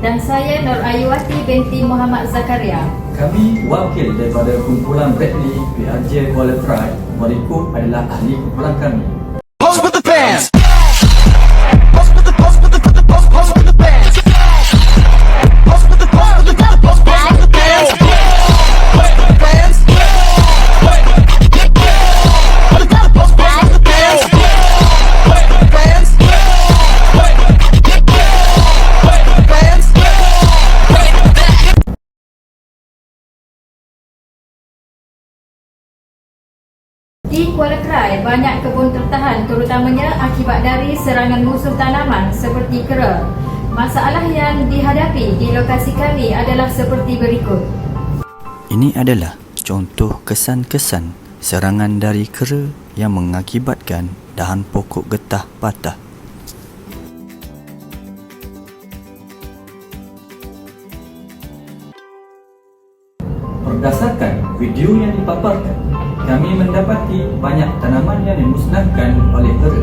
Dan saya Nur Ayuwati binti Muhammad Zakaria. Kami wakil daripada kumpulan Bradley PRJ Kuala Krai. Berikut adalah ahli kumpulan kami. Pose with the pants. Di Kuala Krai, banyak kebun tertahan terutamanya akibat dari serangan musuh tanaman seperti kera. Masalah yang dihadapi di lokasi kami adalah seperti berikut. Ini adalah contoh kesan-kesan serangan dari kera yang mengakibatkan dahan pokok getah patah. Berdasarkan video yang dipaparkan, kami mendapati banyak tanaman yang dimusnahkan oleh kera.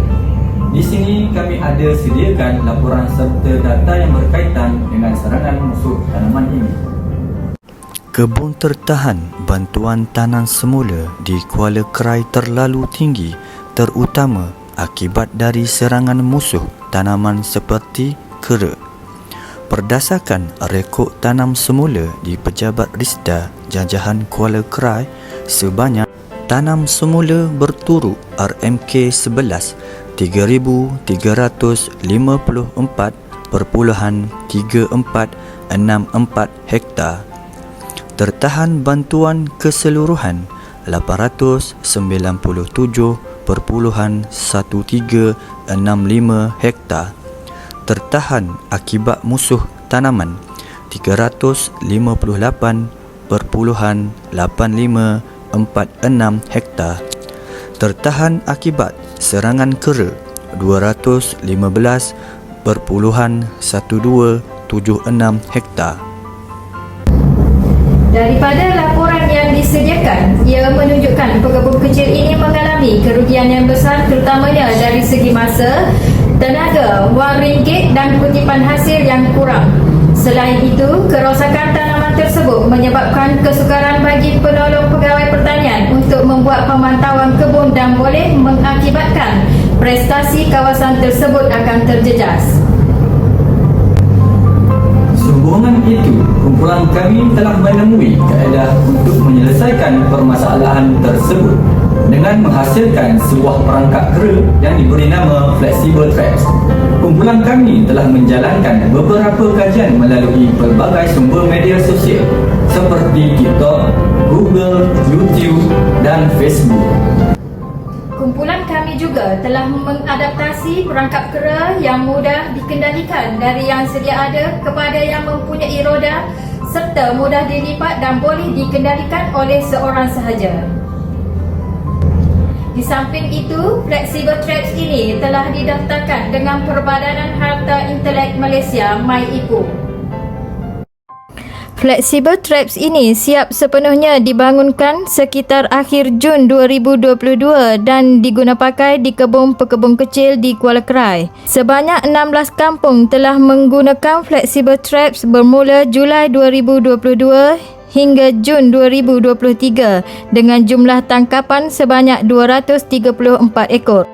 Di sini kami ada sediakan laporan serta data yang berkaitan dengan serangan musuh tanaman ini. Kebun tertahan bantuan tanam semula di Kuala Krai terlalu tinggi, terutama akibat dari serangan musuh tanaman seperti kera. Berdasarkan rekod tanam semula di Pejabat Risda Jajahan Kuala Krai, sebanyak tanam semula berturut RMK 11 3,354.3464 hektar. Tertahan bantuan keseluruhan 897.1365 hektar. Tertahan akibat musuh tanaman 358.8546 hektar. Tertahan akibat serangan kera 215.1276 hektar. Daripada laporan yang disediakan, ia menunjukkan pekebun kecil ini mengalami kerugian yang besar terutamanya dari segi masa, tenaga, wang ringgit dan kutipan hasil yang kurang. Selain itu, kerosakan tanaman tersebut menyebabkan kesukaran bagi penolong pegawai pertanian untuk membuat pemantauan kebun dan boleh mengakibatkan prestasi kawasan tersebut akan terjejas. Sehubungan itu, kumpulan kami telah menemui kaedah untuk menyelesaikan permasalahan tersebut dengan menghasilkan sebuah perangkap kera yang diberi nama Flexible Traps. Kumpulan kami telah menjalankan beberapa kajian melalui pelbagai sumber media sosial seperti TikTok, Google, YouTube dan Facebook. Kumpulan kami juga telah mengadaptasi perangkap kera yang mudah dikendalikan dari yang sedia ada kepada yang mempunyai roda serta mudah dilipat dan boleh dikendalikan oleh seorang sahaja. Di samping itu, Flexible Traps ini telah didaftarkan dengan Perbadanan Harta Intelek Malaysia (MyIPO). Flexible Traps ini siap sepenuhnya dibangunkan sekitar akhir Jun 2022 dan digunapakai di kebun-pekebun kecil di Kuala Krai. Sebanyak 16 kampung telah menggunakan Flexible Traps bermula Julai 2022 hingga Jun 2023 dengan jumlah tangkapan sebanyak 234 ekor.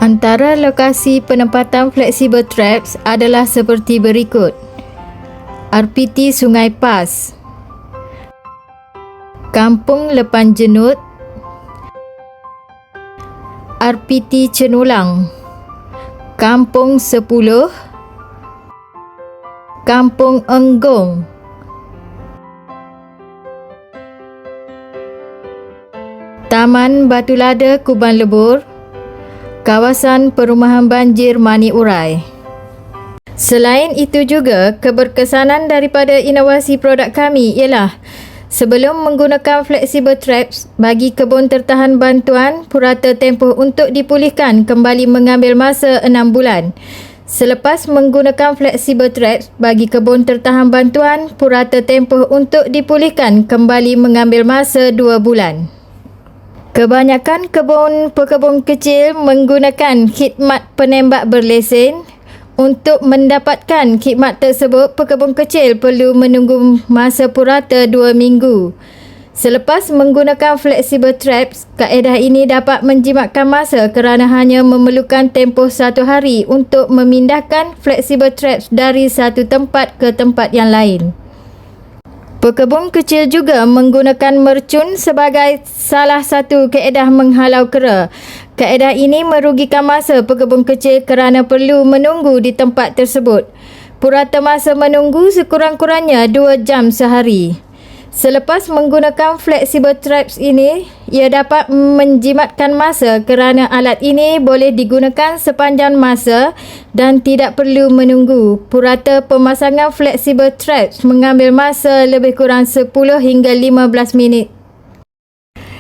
Antara lokasi penempatan Flexible Traps adalah seperti berikut. RPT Sungai Pas, Kampung Lepan Jenut, RPT Cenulang, Kampung 10, Kampung Enggong, Taman Batu Lada Kuban Lebur, Kawasan Perumahan Banjir Mani Urai. Selain itu juga, keberkesanan daripada inovasi produk kami ialah sebelum menggunakan Flexible Traps bagi kebun tertahan bantuan, purata tempoh untuk dipulihkan kembali mengambil masa 6 bulan. Selepas menggunakan Flexible Traps bagi kebun tertahan bantuan, purata tempoh untuk dipulihkan kembali mengambil masa 2 bulan. Kebanyakan kebun-pekebun kecil menggunakan khidmat penembak berlesen Untuk mendapatkan khidmat tersebut, pekebun kecil perlu menunggu masa purata 2 minggu. Selepas menggunakan flexible traps, kaedah ini dapat menjimatkan masa kerana hanya memerlukan tempoh 1 hari untuk memindahkan flexible traps dari satu tempat ke tempat yang lain. Pekebun kecil juga menggunakan mercun sebagai salah satu kaedah menghalau kera. Kaedah ini merugikan masa pekebun kecil kerana perlu menunggu di tempat tersebut. Purata masa menunggu sekurang-kurangnya 2 jam sehari. Selepas menggunakan flexible traps ini, ia dapat menjimatkan masa kerana alat ini boleh digunakan sepanjang masa dan tidak perlu menunggu. Purata pemasangan flexible traps mengambil masa lebih kurang 10 hingga 15 minit.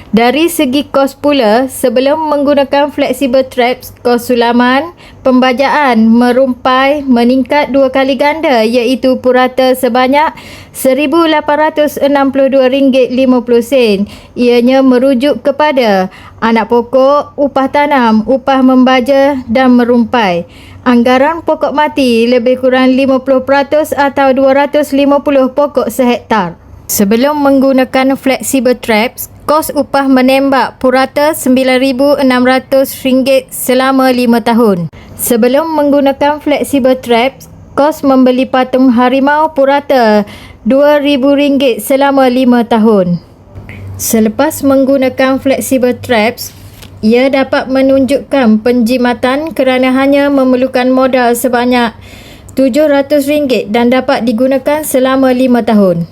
Dari segi kos pula, sebelum menggunakan flexible traps, kos sulaman, pembajaan, merumpai meningkat 2 kali ganda iaitu purata sebanyak RM1,862.50. Ianya merujuk kepada anak pokok, upah tanam, upah membaja dan merumpai. Anggaran pokok mati lebih kurang 50% atau 250 pokok sehektar. Sebelum menggunakan flexible traps, kos upah menembak purata RM9,600 selama 5 tahun. Sebelum menggunakan flexible traps, kos membeli patung harimau purata RM2,000 selama 5 tahun. Selepas menggunakan flexible traps, ia dapat menunjukkan penjimatan kerana hanya memerlukan modal sebanyak RM700 dan dapat digunakan selama 5 tahun.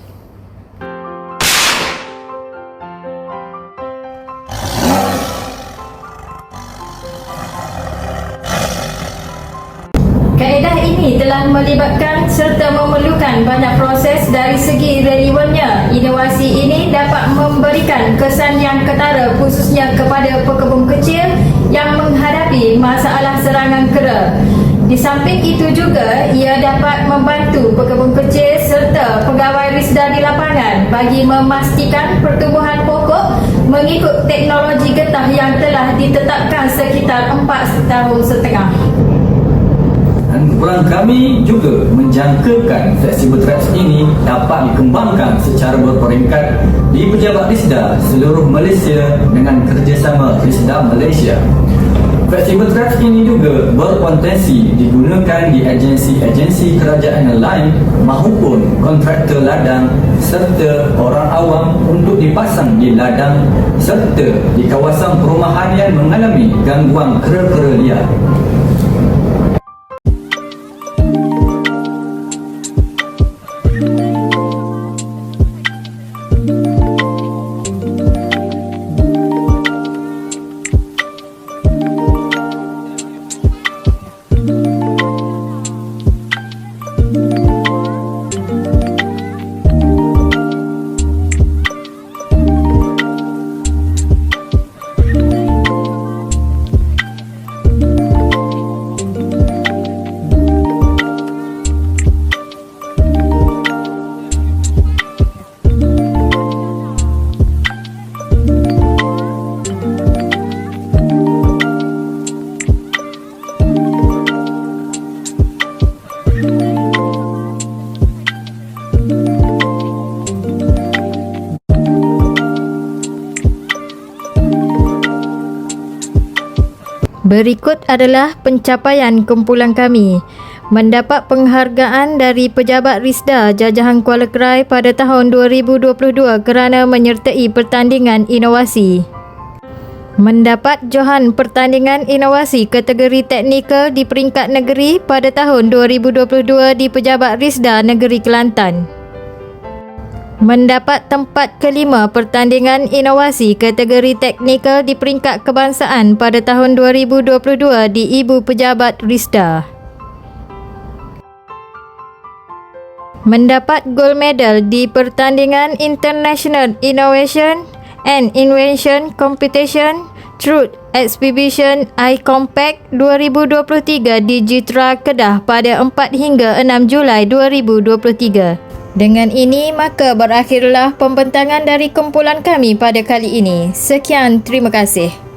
Kaedah ini telah melibatkan serta memerlukan banyak proses dari segi relevannya. Inovasi ini dapat memberikan kesan yang ketara khususnya kepada pekebun kecil yang menghadapi masalah serangan kera. Di samping itu juga, ia dapat membantu pekebun kecil serta pegawai RISDA di lapangan bagi memastikan pertumbuhan pokok mengikut teknologi getah yang telah ditetapkan sekitar 4,5 tahun. Dan kumpulan kami juga menjangkakan flexible traps ini dapat dikembangkan secara berperingkat di pejabat RISDA seluruh Malaysia dengan kerjasama RISDA Malaysia. Flexible traps ini juga berpotensi digunakan di agensi-agensi kerajaan yang lain maupun kontraktor ladang serta orang awam untuk dipasang di ladang serta di kawasan perumahan yang mengalami gangguan kera-kera liar. Berikut adalah pencapaian kumpulan kami. Mendapat penghargaan dari Pejabat RISDA Jajahan Kuala Krai pada tahun 2022 kerana menyertai pertandingan inovasi. Mendapat Johan Pertandingan Inovasi kategori teknikal di peringkat negeri pada tahun 2022 di Pejabat RISDA Negeri Kelantan. Mendapat tempat kelima pertandingan inovasi kategori teknikal di peringkat kebangsaan pada tahun 2022 di Ibu Pejabat RISDA. Mendapat gold medal di pertandingan International Innovation and Invention Competition Truth Exhibition iCompact 2023 di Jitra Kedah pada 4 hingga 6 Julai 2023. Dengan ini, maka berakhirlah pembentangan dari kumpulan kami pada kali ini. Sekian, terima kasih.